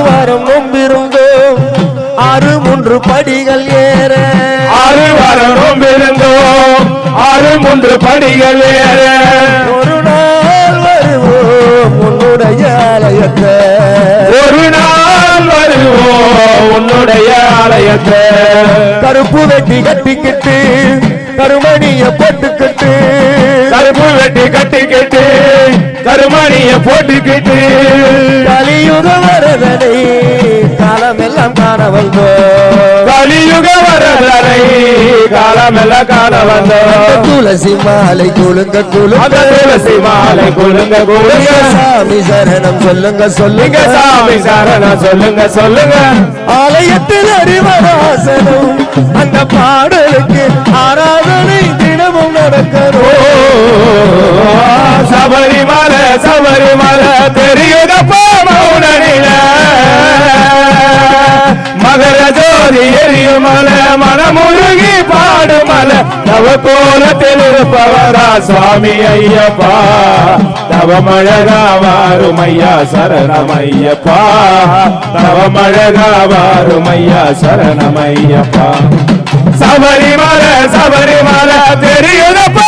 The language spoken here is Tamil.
வாரம் நோம்பிருந்தோம் 6 படிகள் ஏற 6 வாரம் நோம்பிருந்தோம் 6 படிகள் ஏற ஒரு நாள் வருவோம் உன்னுடைய ஆலயத்தை ஒரு நாள் வருவோம் உன்னுடைய ஆலயத்தை கருப்பு வெட்டி கட்டிக்கிட்டு கருமணிய போட்டுக்கிட்டு கருப்பு வெட்டி கட்டிக்கிட்டு கருமணிய போட்டுக்கிட்டு கலியுக வரதனை காலமெல்லாம் காண வந்தோம் கலியுக வரதனை காலமெல்லாம் காண வந்தோம் துளசி மாலை குலுங்க குலுங்க துளசி மாலை குலுங்க குலுங்க சாமி சரணம் சொல்லுங்க சொல்லுங்க சாமி சரணம் சொல்லுங்க சொல்லுங்க ஆலயத்தில் அறிவராசனம் அந்த பாடலுக்கு ஆராதனை தினமும் நடக்கணும் சபரிமலை சபரிமலை தெரியுதப்பா மௌனனில மகர ஜோதி எரியுமலை மனமுருகி பாடுமலை தவ கோலத்தில் இருப்பவரா சுவாமி ஐயப்பா தவமழகா வாரும் ஐயா சரணமையப்பா தவமழகா வாரும் ஐயா சரணமையப்பா சபரிமலை சபரிமலை தெரியுதப்பா